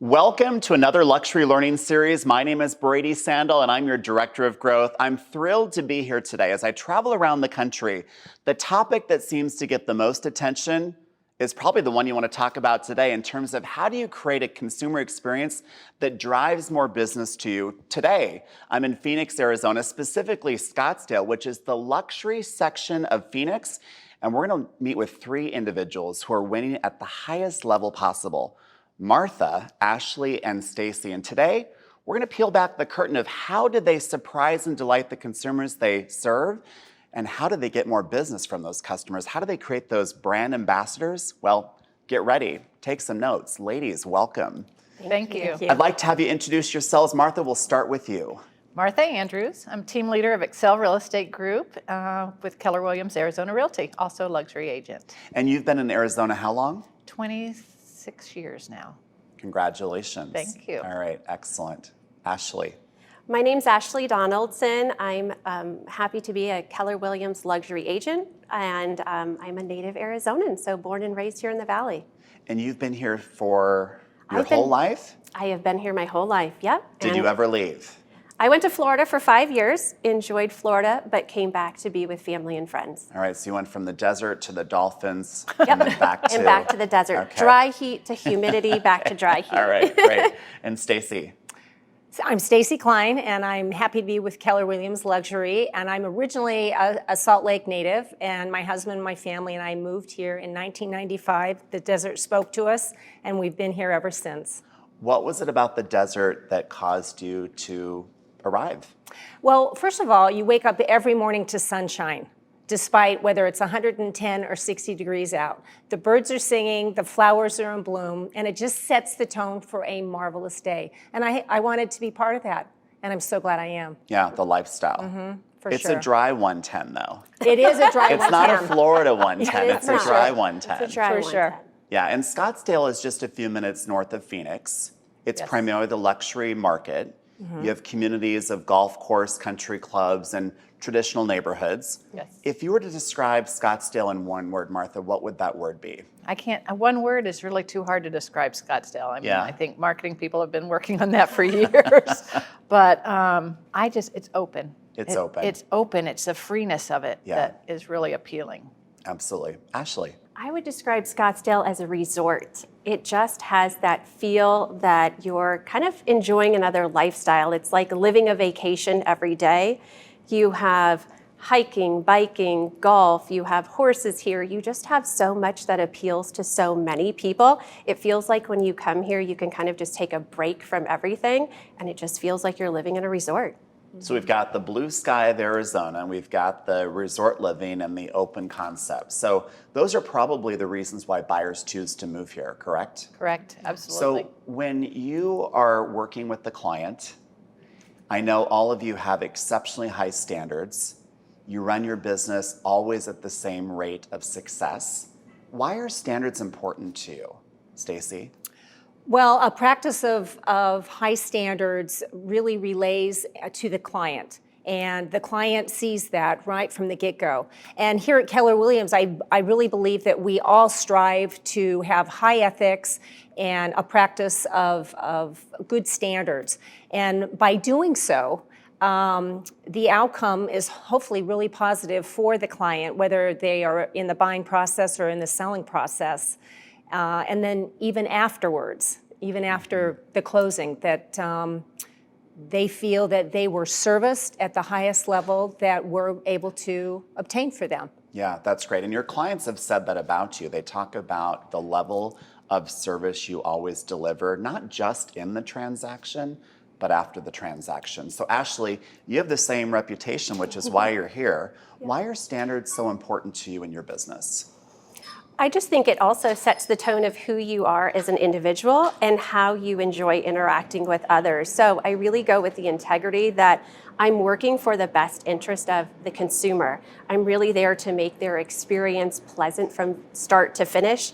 Welcome to another luxury learning series. My name is Brady Sandel and I'm your Director of Growth. I'm thrilled to be here today. As I travel around the country, the topic that seems to get the most attention is probably the one you want to talk about today in terms of how do you create a consumer experience that drives more business to you. Today, I'm in Phoenix, Arizona, specifically Scottsdale, which is the luxury section of Phoenix. And we're going to meet with three individuals who are winning at the highest level possible. Martha, Ashley, and Stacy. And today, we're going to peel back the curtain of how did they surprise and delight the consumers they serve, and how do they get more business from those customers? How do they create those brand ambassadors? Well, get ready, take some notes. Ladies, welcome. Thank you. I'd like to have you introduce yourselves. Martha, we'll start with you. Martha Andrews. I'm team leader of Excel Real Estate Group with Keller Williams Arizona Realty, also a luxury agent. And you've been in Arizona how long? 26 years now. Congratulations. Thank you. All right, excellent. Ashley. My name's Ashley Donaldson. I'm happy to be a Keller Williams luxury agent, and I'm a native Arizonan, so born and raised here in the Valley. And you've been here for your whole life? I have been here my whole life, yep. Did you ever leave? I went to Florida for 5 years, enjoyed Florida, but came back to be with family and friends. All right, so you went from the desert to the dolphins, Yep. and then back to... And back to the desert. Okay. Dry heat to humidity, back to dry heat. All right, great. And Stacy. So I'm Stacy Klein, and I'm happy to be with Keller Williams Luxury. And I'm originally a Salt Lake native, and my husband and my family and I moved here in 1995. The desert spoke to us, and we've been here ever since. What was it about the desert that caused you to arrive? Well, first of all, you wake up every morning to sunshine, despite whether it's 110 or 60 degrees out. The birds are singing, the flowers are in bloom, and it just sets the tone for a marvelous day. And I wanted to be part of that, and I'm so glad I am. Yeah, the lifestyle. It's sure. a dry 110, though. It is a dry It's not a Florida 110, Yeah, it's for a dry sure. 110. It's a dry For one. sure. Yeah, and Scottsdale is just a few minutes north of Phoenix. It's Yes. primarily the luxury market. You have communities of golf course, country clubs, and traditional neighborhoods. Yes. If you were to describe Scottsdale in one word, Martha, what would that word be? I can't, one word is really too hard to describe Scottsdale. I mean, Yeah. I think marketing people have been working on that for years. But it's open. It's open. It's open. It's the freeness of it Yeah. that is really appealing. Absolutely. Ashley. I would describe Scottsdale as a resort. It just has that feel that you're kind of enjoying another lifestyle. It's like living a vacation every day. You have hiking, biking, golf, you have horses here. You just have so much that appeals to so many people. It feels like when you come here, you can kind of just take a break from everything, and it just feels like you're living in a resort. So we've got the blue sky of Arizona, and we've got the resort living and the open concept. So those are probably the reasons why buyers choose to move here, correct? Correct. Absolutely. So when you are working with the client, I know all of you have exceptionally high standards. You run your business always at the same rate of success. Why are standards important to you, Stacy? Well, a practice of high standards really relays to the client, and the client sees that right from the get-go. And here at Keller Williams, I really believe that we all strive to have high ethics and a practice of good standards. And by doing so, the outcome is hopefully really positive for the client, whether they are in the buying process or in the selling process. And then even afterwards, even after the closing, that they feel that they were serviced at the highest level that we're able to obtain for them. Yeah, that's great. And your clients have said that about you. They talk about the level of service you always deliver, not just in the transaction, but after the transaction. So Ashley, you have the same reputation, which is why you're here. Why are standards so important to you in your business? I just think it also sets the tone of who you are as an individual and how you enjoy interacting with others. So I really go with the integrity that I'm working for the best interest of the consumer. I'm really there to make their experience pleasant from start to finish.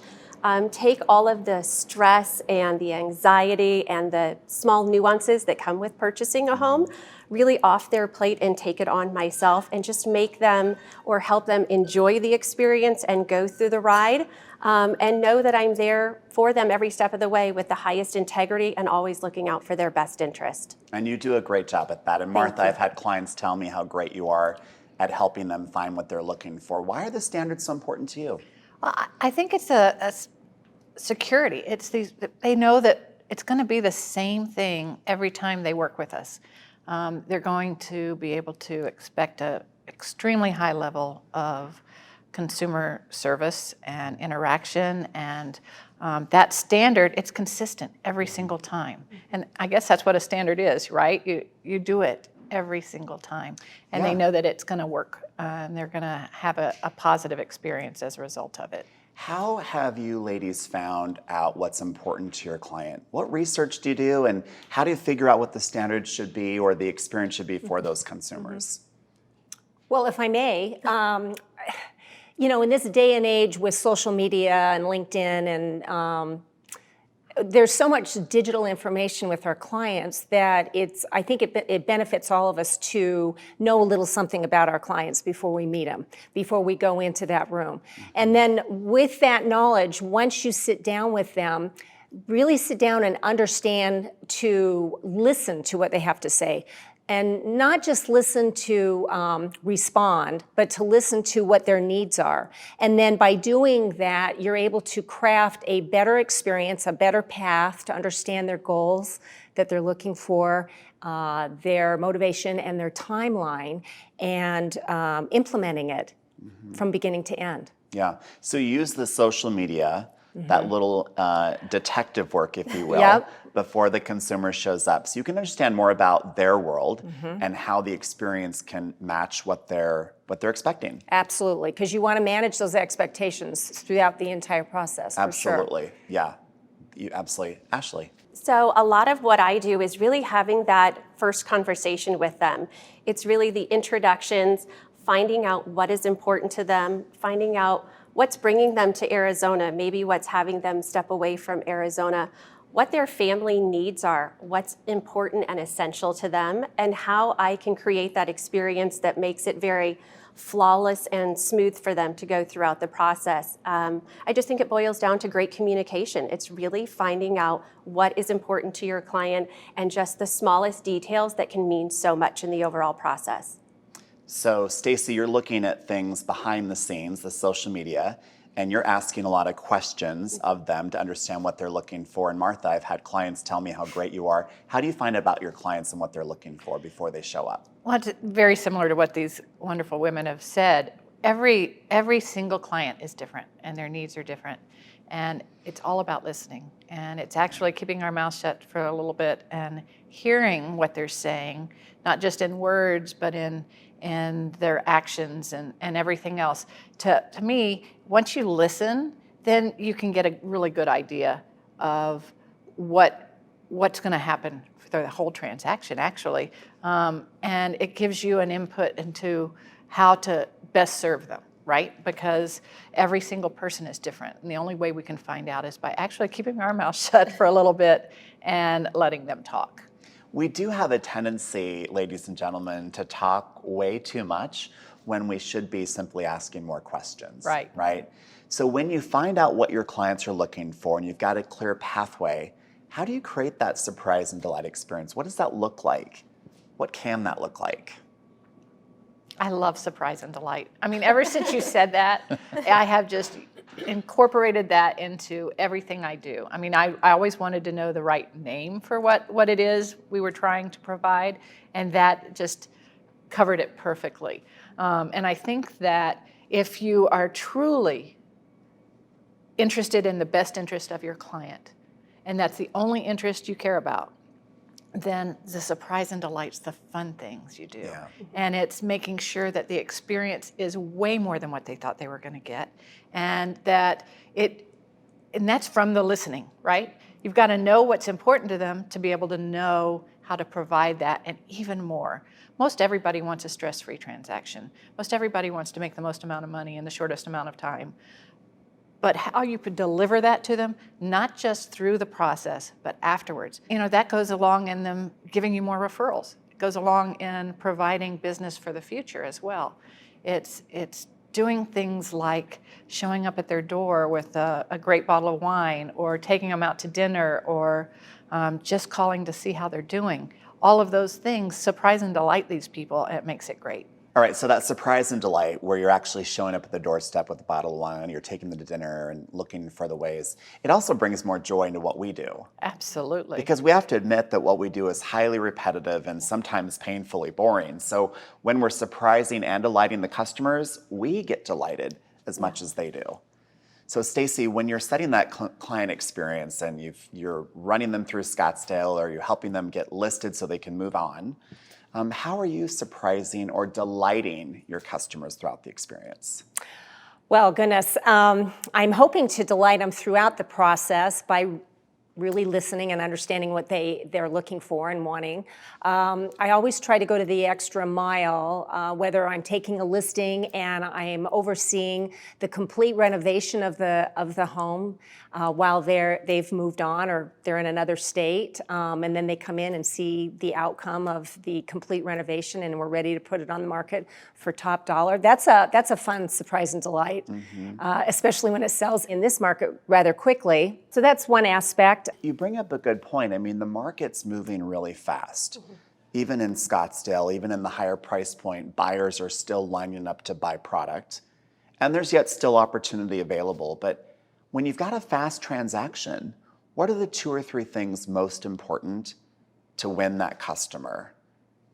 Take all of the stress and the anxiety and the small nuances that come with purchasing a home, really off their plate and take it on myself and just make them or help them enjoy the experience and go through the ride, and know that I'm there for them every step of the way with the highest integrity and always looking out for their best interest. And you do a great job at that. And Martha, I've had clients tell me how great you are at helping them find what they're looking for. Why are the standards so important to you? Well, I think it's a security. It's these, they know that it's going to be the same thing every time they work with us. They're going to be able to expect an extremely high level of consumer service and interaction, and that standard, it's consistent every single time. And I guess that's what a standard is, right? You do it every single time, and they know that it's going to work, and they're going to have a positive experience as a result of it. How have you ladies found out what's important to your client? What research do you do, and how do you figure out what the standards should be or the experience should be for those consumers? Well, if I may, in this day and age with social media and LinkedIn and there's so much digital information with our clients that I think it benefits all of us to know a little something about our clients before we meet them, before we go into that room. And then with that knowledge, once you sit down with them, really sit down and understand to listen to what they have to say. And not just listen to respond, but to listen to what their needs are. And then by doing that, you're able to craft a better experience, a better path to understand their goals that they're looking for, their motivation and their timeline, and implementing it from beginning to end. Yeah, so you use the social media, that little detective work, if you will, before the consumer shows up. So you can understand more about their world and how the experience can match what they're expecting. Absolutely, because you want to manage those expectations throughout the entire process. For Absolutely, sure. yeah, you absolutely. Ashley. So a lot of what I do is really having that first conversation with them. It's really the introductions, finding out what is important to them, finding out what's bringing them to Arizona, maybe what's having them step away from Arizona, what their family needs are, what's important and essential to them, and how I can create that experience that makes it very flawless and smooth for them to go throughout the process. I just think it boils down to great communication. It's really finding out what is important to your client and just the smallest details that can mean so much in the overall process. So, Stacy, you're looking at things behind the scenes, the social media, and you're asking a lot of questions of them to understand what they're looking for. And Martha, I've had clients tell me how great you are. How do you find out about your clients and what they're looking for before they show up? Well, it's very similar to what these wonderful women have said. Every single client is different, and their needs are different. And it's all about listening. And it's actually keeping our mouth shut for a little bit and hearing what they're saying, not just in words, but in their actions and everything else. To me, once you listen, then you can get a really good idea of what's going to happen for the whole transaction, actually. And it gives you an input into how to best serve them, right? Because every single person is different. And the only way we can find out is by actually keeping our mouth shut for a little bit and letting them talk. We do have a tendency, ladies and gentlemen, to talk way too much when we should be simply asking more questions. Right? So when you find out what your clients are looking for and you've got a clear pathway, how do you create that surprise and delight experience? What does that look like? What can that look like? I love surprise and delight. I mean, ever since you said that, I have just incorporated that into everything I do. I mean, I always wanted to know the right name for what it is we were trying to provide, and that just covered it perfectly. And I think that if you are truly interested in the best interest of your client, and that's the only interest you care about, then the surprise and delight's the fun things you do. Yeah. And it's making sure that the experience is way more than what they thought they were going to get. And that's from the listening, right? You've got to know what's important to them to be able to know how to provide that and even more. Most everybody wants a stress-free transaction. Most everybody wants to make the most amount of money in the shortest amount of time. But how you could deliver that to them, not just through the process, but afterwards. That goes along in them giving you more referrals. goes along in providing business for the future as well. It's doing things like showing up at their door with a great bottle of wine, or taking them out to dinner, or just calling to see how they're doing. All of those things surprise and delight these people, and it makes it great. All right, so that surprise and delight where you're actually showing up at the doorstep with a bottle of wine, you're taking them to dinner and looking for the ways, it also brings more joy into what we do. Absolutely. Because we have to admit that what we do is highly repetitive and sometimes painfully boring. So when we're surprising and delighting the customers, we get delighted as much as they do. So Stacy, when you're setting that client experience and you're running them through Scottsdale, or you're helping them get listed so they can move on, how are you surprising or delighting your customers throughout the experience? Well, goodness, I'm hoping to delight them throughout the process by really listening and understanding what they're looking for and wanting. I always try to go to the extra mile, whether I'm taking a listing and I'm overseeing the complete renovation of the home while they've moved on or they're in another state, and then they come in and see the outcome of the complete renovation, and we're ready to put it on the market for top dollar. That's a fun surprise and delight, especially when it sells in this market rather quickly. So that's one aspect. You bring up a good point. I mean, the market's moving really fast. Even in Scottsdale, even in the higher price point, buyers are still lining up to buy product. And there's yet still opportunity available. But when you've got a fast transaction, what are the 2 or 3 things most important to win that customer?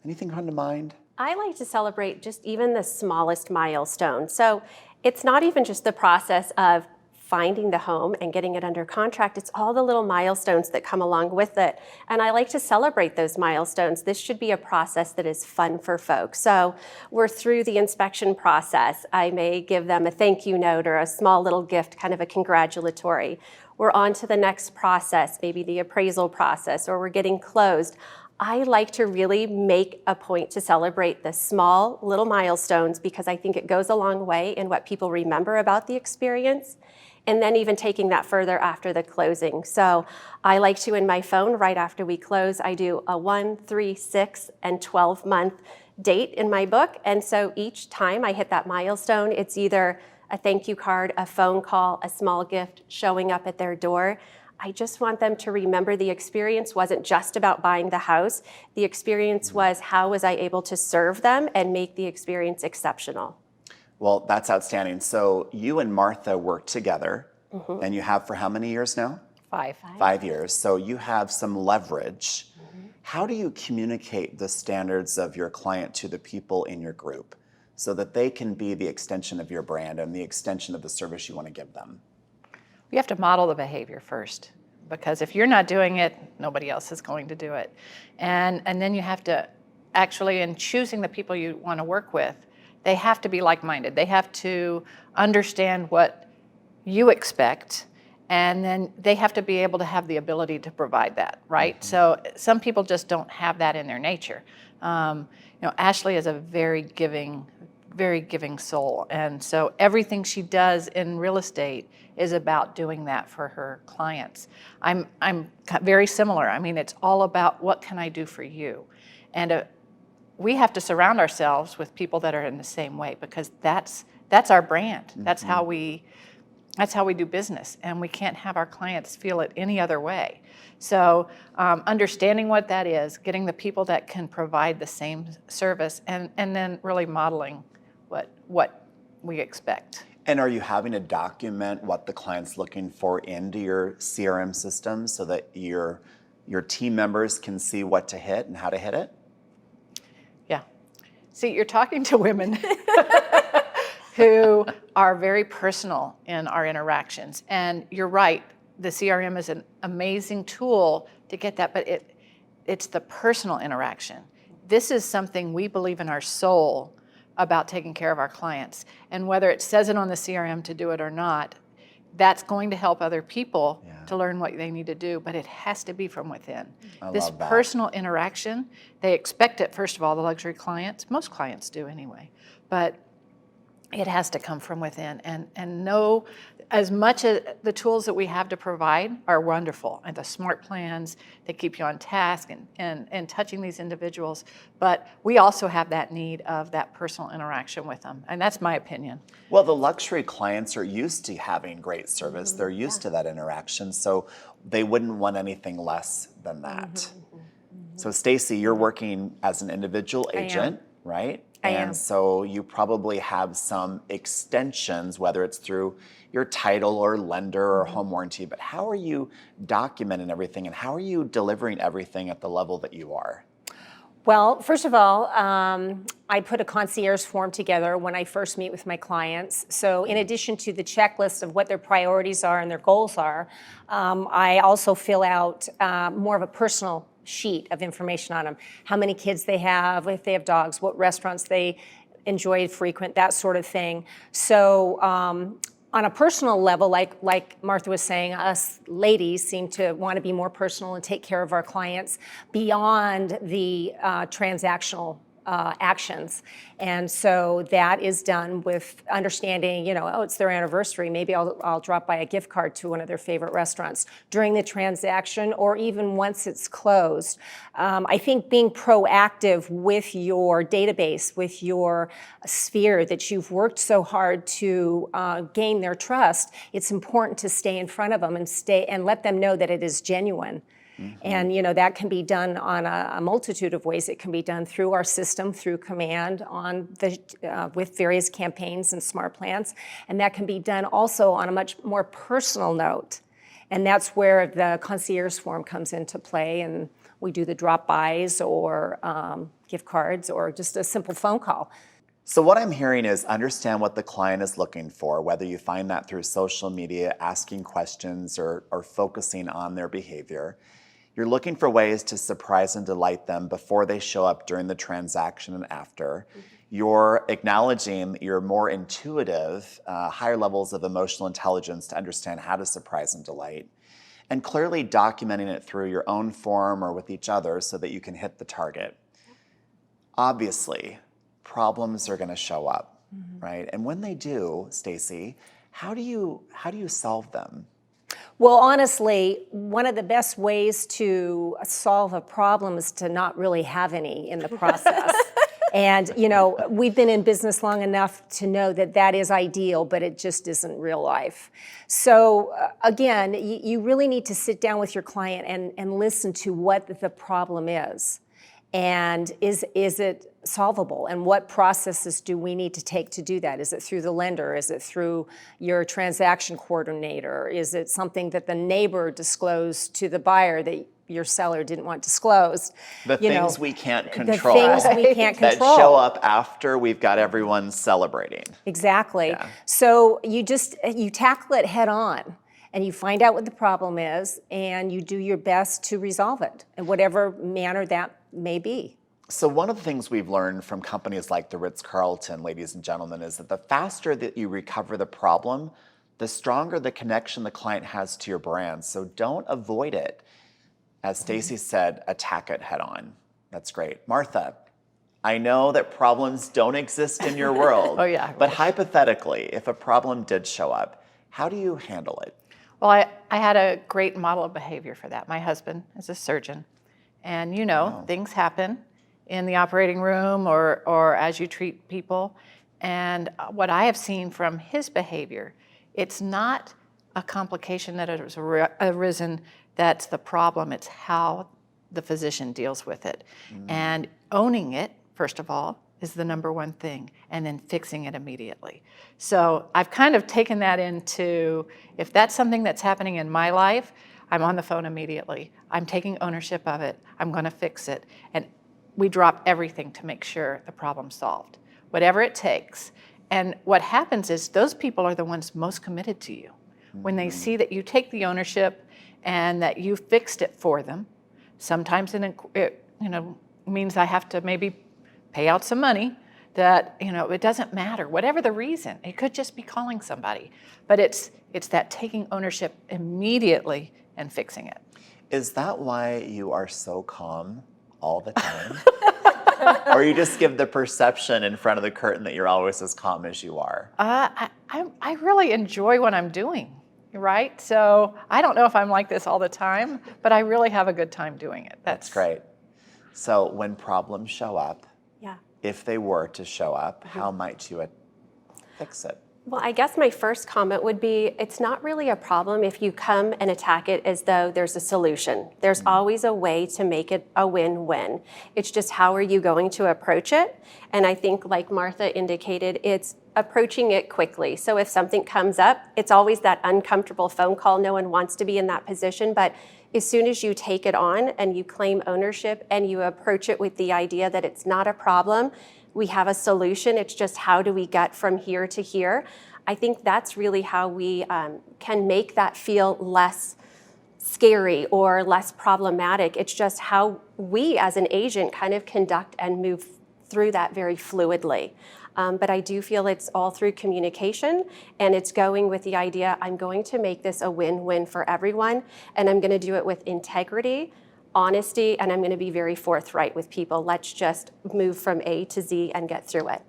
Anything come to mind? I like to celebrate just even the smallest milestone. So it's not even just the process of finding the home and getting it under contract. It's all the little milestones that come along with it. And I like to celebrate those milestones. This should be a process that is fun for folks. So we're through the inspection process. I may give them a thank you note or a small little gift, kind of a congratulatory. We're on to the next process, maybe the appraisal process, or we're getting closed. I like to really make a point to celebrate the small little milestones, because I think it goes a long way in what people remember about the experience, and then even taking that further after the closing. So I like to, in my phone, right after we close, I do a 1, 3, 6, and 12-month date in my book. And so each time I hit that milestone, it's either a thank you card, a phone call, a small gift, showing up at their door. I just want them to remember the experience wasn't just about buying the house. The experience was, how was I able to serve them and make the experience exceptional? Well, that's outstanding. So you and Martha work together, and you have for how many years now? 5. 5 years. So you have some leverage. How do you communicate the standards of your client to the people in your group so that they can be the extension of your brand and the extension of the service you want to give them? You have to model the behavior first, because if you're not doing it, nobody else is going to do it. And then you have to actually, in choosing the people you want to work with, they have to be like-minded. They have to understand what you expect, and then they have to be able to have the ability to provide that, right? So some people just don't have that in their nature. Ashley is a very giving soul, and so everything she does in real estate is about doing that for her clients. I'm very similar. I mean, it's all about, what can I do for you? And we have to surround ourselves with people that are in the same way, because that's our brand. That's how we do business, and we can't have our clients feel it any other way. So understanding what that is, getting the people that can provide the same service, and then really modeling what we expect. And are you having to document what the client's looking for into your CRM system so that your team members can see what to hit and how to hit it? Yeah. See, you're talking to women who are very personal in our interactions. And you're right, the CRM is an amazing tool to get that, but it's the personal interaction. This is something we believe in our soul about taking care of our clients. And whether it says it on the CRM to do it or not, that's going to help other people to learn what they need to do, but it has to be from within. This love that. Personal interaction, they expect it, first of all, the luxury clients, most clients do anyway, but it has to come from within. And know, as much as the tools that we have to provide are wonderful, and the smart plans that keep you on task and touching these individuals, but we also have that need of that personal interaction with them, and that's my opinion. Well, the luxury clients are used to having great service. They're used to that interaction, so they wouldn't want anything less than that. So Stacy, you're working as an individual agent, right? I and am. so you probably have some extensions, whether it's through your title or lender or home warranty, but how are you documenting everything and how are you delivering everything at the level that you are? Well, first of all, I put a concierge form together when I first meet with my clients. So in addition to the checklist of what their priorities are and their goals are, I also fill out more of a personal sheet of information on them. How many kids they have, if they have dogs, what restaurants they enjoy frequent, that sort of thing. So on a personal level, like Martha was saying, us ladies seem to want to be more personal and take care of our clients beyond the transactional actions. And so that is done with understanding, oh, it's their anniversary. Maybe I'll drop by a gift card to one of their favorite restaurants during the transaction or even once it's closed. I think being proactive with your database, with your sphere that you've worked so hard to gain their trust, it's important to stay in front of them and let them know that it is genuine. And that can be done on a multitude of ways. It can be done through our system, through command, with various campaigns and smart plans, and that can be done also on a much more personal note. And that's where the concierge form comes into play, and we do the drop-bys or gift cards or just a simple phone call. So what I'm hearing is understand what the client is looking for, whether you find that through social media, asking questions or focusing on their behavior. You're looking for ways to surprise and delight them before they show up during the transaction and after. You're acknowledging that you're more intuitive, higher levels of emotional intelligence to understand how to surprise and delight. And clearly documenting it through your own form or with each other so that you can hit the target. Obviously, problems are going to show up, right? And when they do, Stacy, how do you solve them? Well, honestly, one of the best ways to solve a problem is to not really have any in the process. And, we've been in business long enough to know that that is ideal, but it just isn't real life. So again, you really need to sit down with your client and listen to what the problem is. And is it solvable? And what processes do we need to take to do that? Is it through the lender? Is it through your transaction coordinator? Is it something that the neighbor disclosed to the buyer that your seller didn't want disclosed? The things we can't control. The things we can't control. That show up after we've got everyone celebrating. Exactly. Yeah. So you tackle it head on. And you find out what the problem is, and you do your best to resolve it in whatever manner that may be. So one of the things we've learned from companies like the Ritz-Carlton, ladies and gentlemen, is that the faster that you recover the problem, the stronger the connection the client has to your brand. So don't avoid it. As Stacy said, attack it head on. That's great. Martha, I know that problems don't exist in your world. Oh, yeah, I But wish. hypothetically, if a problem did show up, how do you handle it? Well, I had a great model of behavior for that. My husband is a surgeon, and things happen in the operating room or as you treat people. And what I have seen from his behavior, it's not a complication that has arisen that's the problem. It's how the physician deals with it. And owning it, first of all, is the number one thing, and then fixing it immediately. So I've kind of taken that into, if that's something that's happening in my life, I'm on the phone immediately. I'm taking ownership of it. I'm going to fix it. And we drop everything to make sure the problem's solved, whatever it takes. And what happens is those people are the ones most committed to you. When they see that you take the ownership and that you fixed it for them, sometimes it means I have to maybe pay out some money that, it doesn't matter, whatever the reason. It could just be calling somebody. But it's that taking ownership immediately and fixing it. Is that why you are so calm all the time? Or you just give the perception in front of the curtain that you're always as calm as you are? I really enjoy what I'm doing, right? So I don't know if I'm like this all the time, but I really have a good time doing it. That's great. So when problems show up, Yeah. if they were to show up, how might you fix it? Well, I guess my first comment would be it's not really a problem if you come and attack it as though there's a solution. There's always a way to make it a win-win. It's just how are you going to approach it? And I think, like Martha indicated, it's approaching it quickly. So if something comes up, it's always that uncomfortable phone call. No one wants to be in that position, but as soon as you take it on and you claim ownership and you approach it with the idea that it's not a problem, we have a solution, it's just how do we get from here to here? I think that's really how we can make that feel less scary or less problematic. It's just how we as an agent kind of conduct and move through that very fluidly. But I do feel it's all through communication, and it's going with the idea, I'm going to make this a win-win for everyone, and I'm gonna do it with integrity, honesty, and I'm going to be very forthright with people. Let's just move from A to Z and get through it.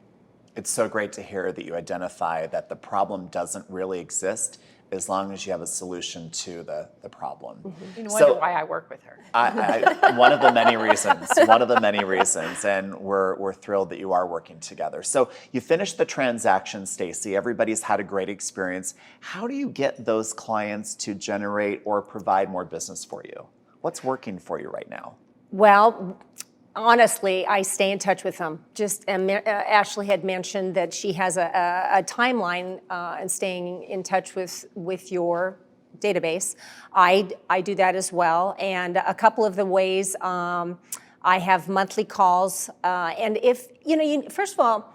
It's so great to hear that you identify that the problem doesn't really exist as long as you have a solution to the problem. You wonder why I work with her. One of the many reasons, and we're thrilled that you are working together. So you finished the transaction, Stacy. Everybody's had a great experience. How do you get those clients to generate or provide more business for you? What's working for you right now? Well, honestly, I stay in touch with them. Just Ashley had mentioned that she has a timeline and staying in touch with your database. I do that as well. And a couple of the ways I have monthly calls. And if, first of all,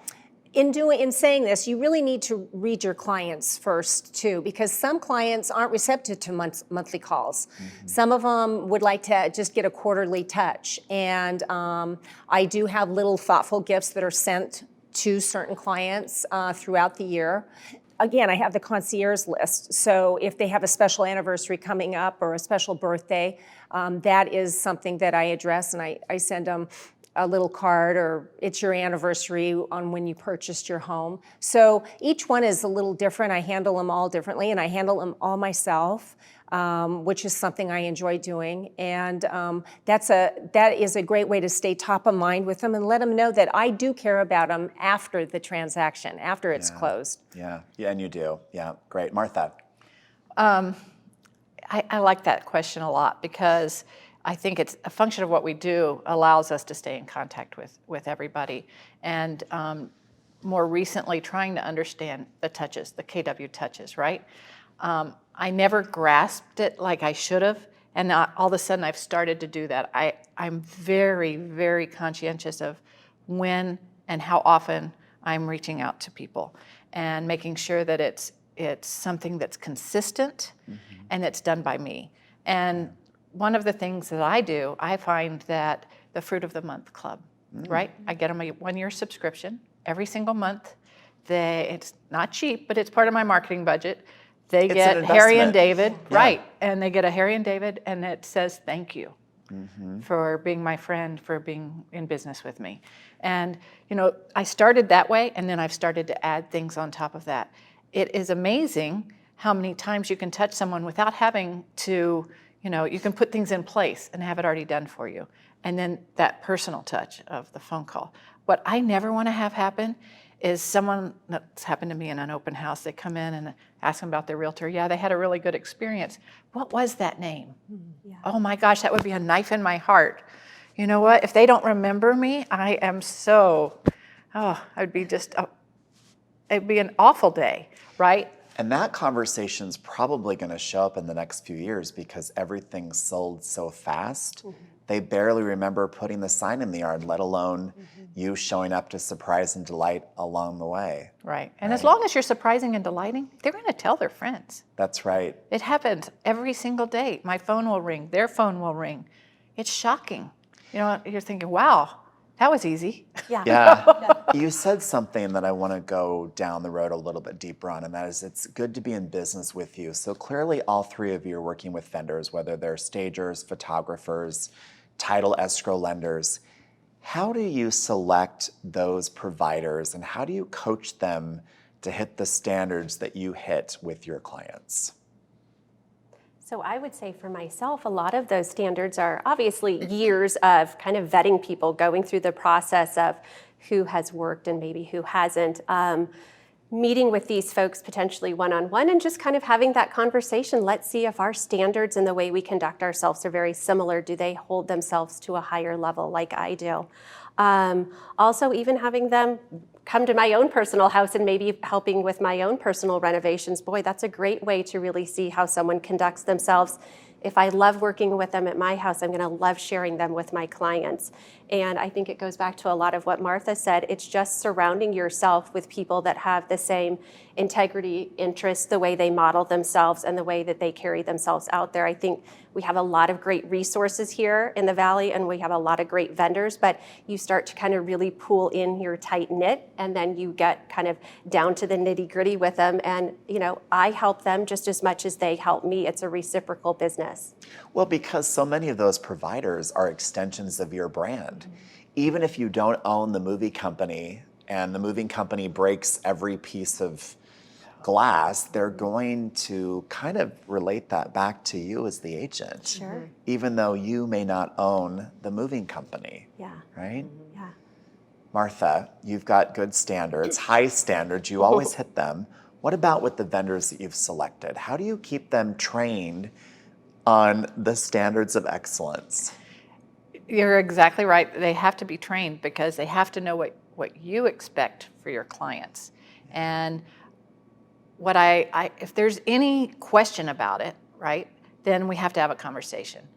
in saying this, you really need to read your clients first too, because some clients aren't receptive to monthly calls. Some of them would like to just get a quarterly touch. And I do have little thoughtful gifts that are sent to certain clients throughout the year. Again, I have the concierge list. So if they have a special anniversary coming up or a special birthday, that is something that I address, and I send them a little card, or it's your anniversary on when you purchased your home. So each one is a little different. I handle them all differently, and I handle them all myself, which is something I enjoy doing. And that is a great way to stay top of mind with them and let them know that I do care about them after the transaction, after it's closed. Yeah, and you do. Yeah, great. Martha? I like that question a lot because I think it's a function of what we do allows us to stay in contact with everybody. And more recently, trying to understand the touches, the KW touches, right? I never grasped it like I should have. And all of a sudden, I've started to do that. I'm very, very conscientious of when and how often I'm reaching out to people and making sure that it's something that's consistent and that's done by me. And one of the things that I do, I find that the Fruit of the Month Club, right? I get them a 1-year subscription every single month. It's not cheap, but it's part of my marketing budget. They get Harry and David, right? And they get a Harry and David, and it says thank you for being my friend, for being in business with me. And I started that way, and then I've started to add things on top of that. It is amazing how many times you can touch someone without having to. You can put things in place and have it already done for you. And then that personal touch of the phone call. What I never want to have happen is someone, that's happened to me in an open house, they come in and ask them about their realtor. Yeah, they had a really good experience. What was that name? Yeah. Oh my gosh, that would be a knife in my heart. You know what? If they don't remember me, I am it'd be an awful day, right? And that conversation's probably going to show up in the next few years because everything's sold so fast. They barely remember putting the sign in the yard, let alone you showing up to surprise and delight along the way. Right. And as long as you're surprising and delighting, they're going to tell their friends. That's right. It happens every single day. My phone will ring. Their phone will ring. It's shocking. You're thinking, wow, that was easy. Yeah. You said something that I want to go down the road a little bit deeper on, and that is it's good to be in business with you. So clearly all three of you are working with vendors, whether they're stagers, photographers, title escrow lenders. How do you select those providers and how do you coach them to hit the standards that you hit with your clients? So I would say for myself, a lot of those standards are obviously years of kind of vetting people, going through the process of who has worked and maybe who hasn't. Meeting with these folks potentially one-on-one and just kind of having that conversation. Let's see if our standards and the way we conduct ourselves are very similar. Do they hold themselves to a higher level like I do? Also, even having them come to my own personal house and maybe helping with my own personal renovations. Boy, that's a great way to really see how someone conducts themselves. If I love working with them at my house, I'm going to love sharing them with my clients. And I think it goes back to a lot of what Martha said. It's just surrounding yourself with people that have the same integrity, interests, the way they model themselves and the way that they carry themselves out there. I think we have a lot of great resources here in the Valley and we have a lot of great vendors, but you start to kind of really pull in your tight knit and then you get kind of down to the nitty gritty with them. And, I help them just as much as they help me. It's a reciprocal business. Well, because so many of those providers are extensions of your brand. Even if you don't own the movie company and the moving company breaks every piece of glass, they're going to kind of relate that back to you as the agent. Sure. Even though you may not own the moving company. Yeah. Right? Yeah. Martha, you've got good standards, high standards, you always hit them. What about with the vendors that you've selected? How do you keep them trained on the standards of excellence? You're exactly right. They have to be trained because they have to know what you expect for your clients. And what if there's any question about it, right, then we have to have a conversation.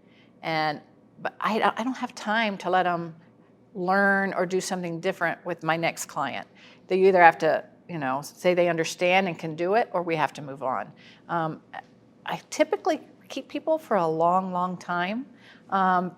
But I don't have time to let them learn or do something different with my next client. They either have to, say they understand and can do it, or we have to move on. I typically keep people for a long, long time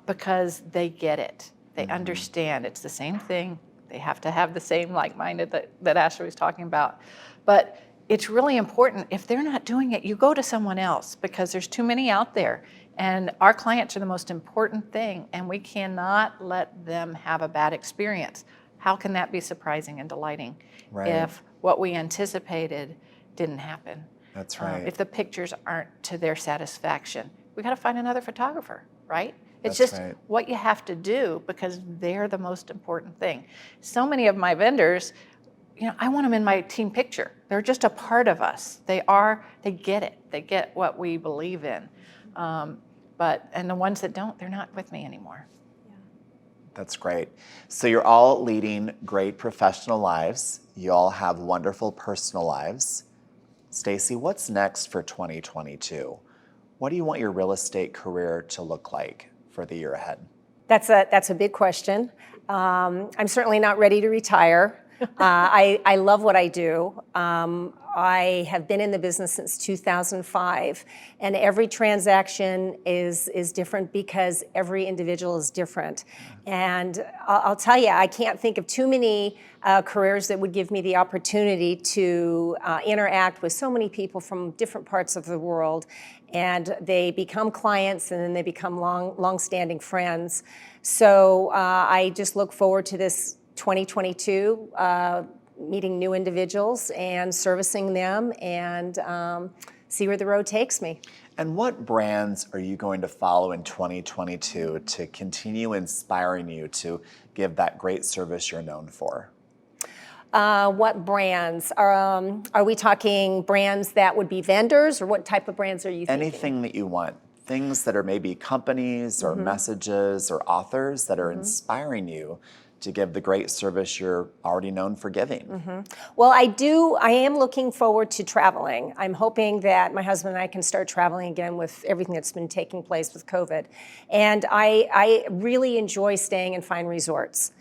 because they get it. They understand. It's the same thing. They have to have the same like-minded that Ashley was talking about. But it's really important. If they're not doing it, you go to someone else because there's too many out there. And our clients are the most important thing, and we cannot let them have a bad experience. How can that be surprising and delighting if what we anticipated didn't happen? That's right. If the pictures aren't to their satisfaction, we got to find another photographer, right? It's That's just right. what you have to do because they're the most important thing. So many of my vendors, I want them in my team picture. They're just a part of us. They get it. They get what we believe in. And the ones that don't, they're not with me anymore. That's great. So you're all leading great professional lives. You all have wonderful personal lives. Stacy, what's next for 2022? What do you want your real estate career to look like for the year ahead? That's a big question. I'm certainly not ready to retire. I love what I do. I have been in the business since 2005, and every transaction is different because every individual is different. And I'll tell you, I can't think of too many careers that would give me the opportunity to interact with so many people from different parts of the world, and they become clients, and then they become long-standing friends. So I just look forward to this 2022, meeting new individuals and servicing them and see where the road takes me. And what brands are you going to follow in 2022 to continue inspiring you to give that great service you're known for? What brands? Are we talking brands that would be vendors, or what type of brands are you thinking? Anything that you want. Things that are maybe companies or messages or authors that are inspiring you to give the great service you're already known for giving. Well, I am looking forward to traveling. I'm hoping that my husband and I can start traveling again with everything that's been taking place with COVID. And I really enjoy staying in fine resorts.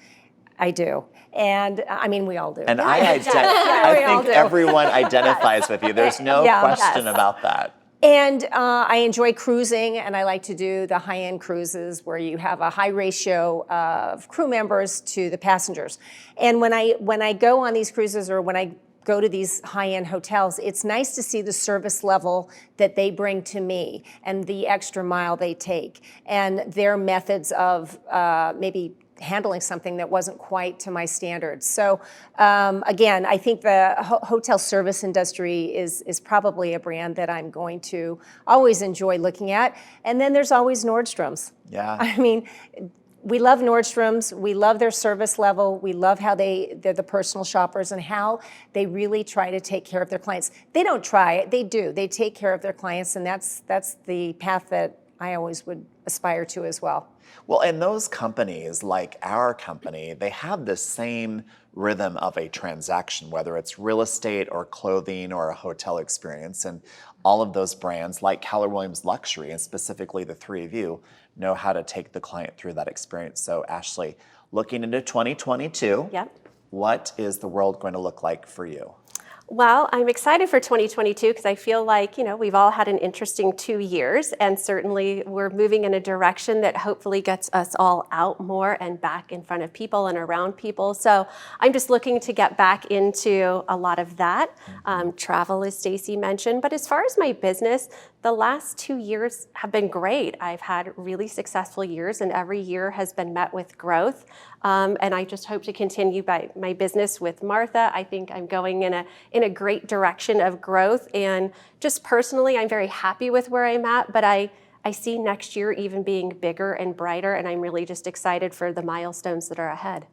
I do. And I mean, we all do. And I think everyone identifies with you. There's no question about that. And I enjoy cruising, and I like to do the high-end cruises where you have a high ratio of crew members to the passengers. And when I go on these cruises, or when I go to these high-end hotels, it's nice to see the service level that they bring to me and the extra mile they take and their methods of maybe handling something that wasn't quite to my standards. So again, I think the hotel service industry is probably a brand that I'm going to always enjoy looking at. And then there's always Nordstrom's. Yeah. I mean, we love Nordstrom's. We love their service level. We love how they're the personal shoppers and how they really try to take care of their clients. They don't try it, they do. They take care of their clients, and that's the path that I always would aspire to as well. Well, and those companies, like our company, they have the same rhythm of a transaction, whether it's real estate or clothing or a hotel experience. And all of those brands, like Keller Williams Luxury, and specifically the three of you, know how to take the client through that experience. So Ashley, looking into 2022, Yep. what is the world going to look like for you? Well, I'm excited for 2022 because I feel like, we've all had an interesting 2 years, and certainly we're moving in a direction that hopefully gets us all out more and back in front of people and around people. So I'm just looking to get back into a lot of that. Travel, as Stacy mentioned. But as far as my business, the last 2 years have been great. I've had really successful years, and every year has been met with growth. And I just hope to continue my business with Martha. I think I'm going in a great direction of growth. And just personally, I'm very happy with where I'm at, but I see next year even being bigger and brighter, and I'm really just excited for the milestones that are ahead.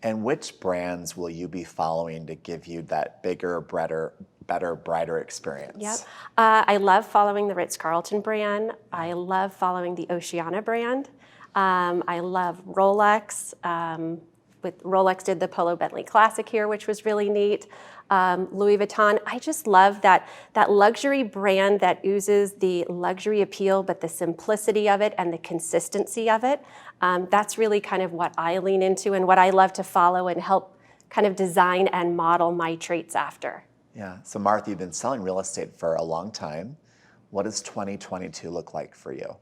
And which brands will you be following to give you that bigger, better, brighter experience? Yep. I love following the Ritz-Carlton brand. I love following the Oceana brand. I love Rolex. Rolex did the Polo Bentley Classic here, which was really neat. Louis Vuitton. I just love that luxury brand that oozes the luxury appeal, but the simplicity of it and the consistency of it. That's really kind of what I lean into and what I love to follow and help kind of design and model my traits after. Yeah. So Martha, you've been selling real estate for a long time. What does 2022 look like for you?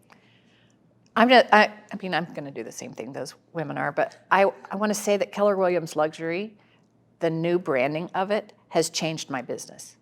I'm going to do the same thing those women are, but I want to say that Keller Williams Luxury, the new branding of it, has changed my business.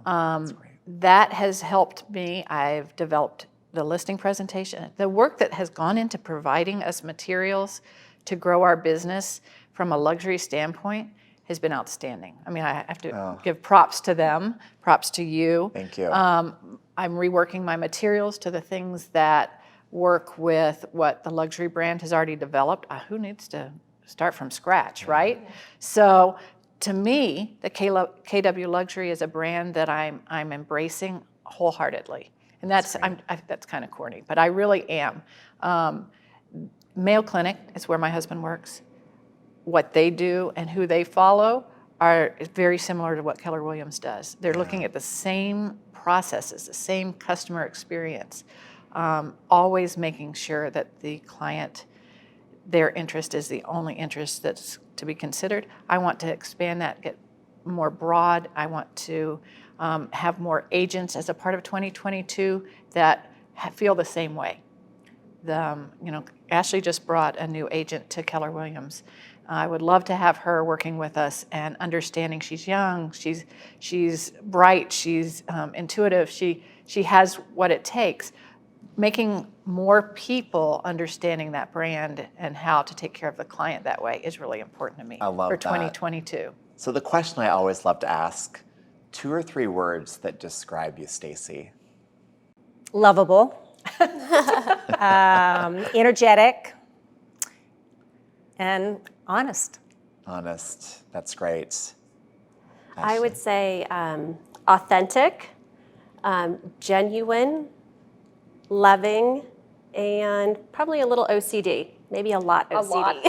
That's great. That has helped me. I've developed the listing presentation. The work that has gone into providing us materials to grow our business from a luxury standpoint has been outstanding. I mean, I have to give props to them, props to you. Thank you. I'm reworking my materials to the things that work with what the luxury brand has already developed. Who needs to start from scratch, right? So to me, the KW Luxury is a brand that I'm embracing wholeheartedly. And that's kind of corny, but I really am. Mayo Clinic is where my husband works. What they do and who they follow is very similar to what Keller Williams does. They're looking at the same processes, the same customer experience, always making sure that the client, their interest is the only interest that's to be considered. I want to expand that, get more broad. I want to have more agents as a part of 2022 that feel the same way. Ashley just brought a new agent to Keller Williams. I would love to have her working with us and understanding she's young, she's bright, she's intuitive, she has what it takes. Making more people understanding that brand and how to take care of the client that way is really important to me for 2022. So the question I always love to ask, 2 or 3 words that describe you, Stacy. Lovable, energetic, and honest. Honest. That's great. I would say authentic, genuine, loving, and probably a little OCD. Maybe a lot OCD.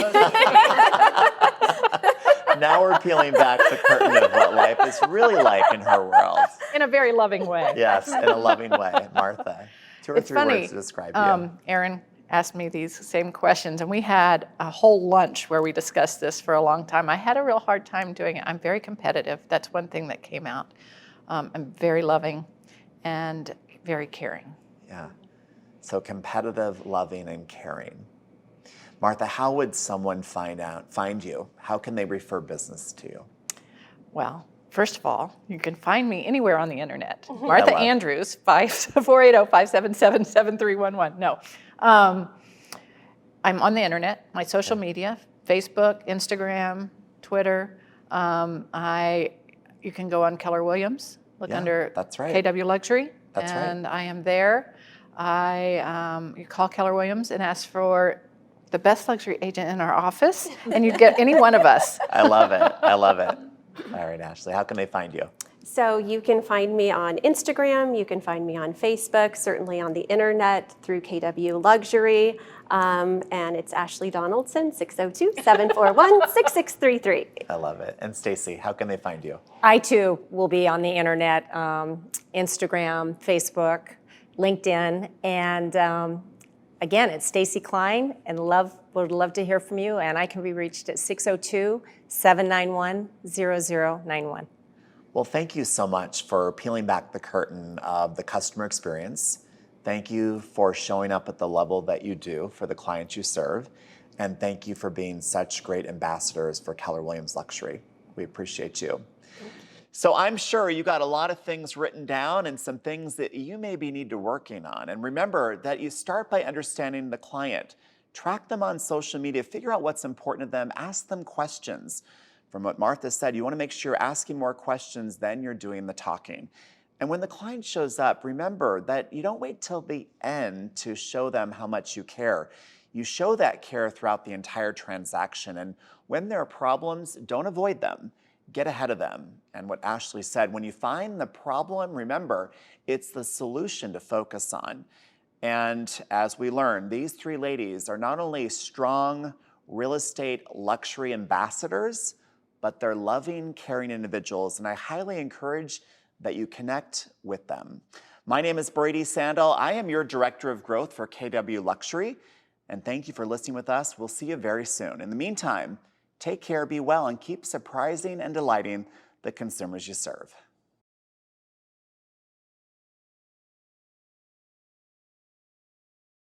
Now we're peeling back the curtain of what life is really like in her world. In a very loving way. Yes, in a loving way. Martha, 2 or 3 words to describe you. Erin asked me these same questions, and we had a whole lunch where we discussed this for a long time. I had a real hard time doing it. I'm very competitive. That's one thing that came out. I'm very loving and very caring. Yeah. So competitive, loving, and caring. Martha, how would someone find you? How can they refer business to you? Well, first of all, you can find me anywhere on the internet. Martha Andrews, 480-577-7311. No. I'm on the internet, my social media, Facebook, Instagram, Twitter. You can go on Keller Williams, look Yeah, under that's right. KW Luxury, That's right. and I am there. You call Keller Williams and ask for the best luxury agent in our office, and you'd get any one of us. I love it. I love it. All right, Ashley, how can they find you? So you can find me on Instagram, you can find me on Facebook, certainly on the internet through KW Luxury, and it's Ashley Donaldson, 602-741-6633. I love it. And Stacy, how can they find you? I too will be on the internet, Instagram, Facebook, LinkedIn, and again, it's Stacy Klein, and would love to hear from you, and I can be reached at 602-791-0091. Well, thank you so much for peeling back the curtain of the customer experience. Thank you for showing up at the level that you do for the clients you serve. And thank you for being such great ambassadors for Keller Williams Luxury. We appreciate you. So I'm sure you got a lot of things written down and some things that you maybe need to working on. And remember that you start by understanding the client. Track them on social media, figure out what's important to them, ask them questions. From what Martha said, you want to make sure you're asking more questions than you're doing the talking. And when the client shows up, remember that you don't wait till the end to show them how much you care. You show that care throughout the entire transaction. And when there are problems, don't avoid them. Get ahead of them. And what Ashley said, when you find the problem, remember, it's the solution to focus on. And as we learned, these three ladies are not only strong real estate luxury ambassadors, but they're loving, caring individuals, and I highly encourage that you connect with them. My name is Brady Sandal. I am your Director of Growth for KW Luxury, and thank you for listening with us. We'll see you very soon. In the meantime, take care, be well, and keep surprising and delighting the consumers you serve.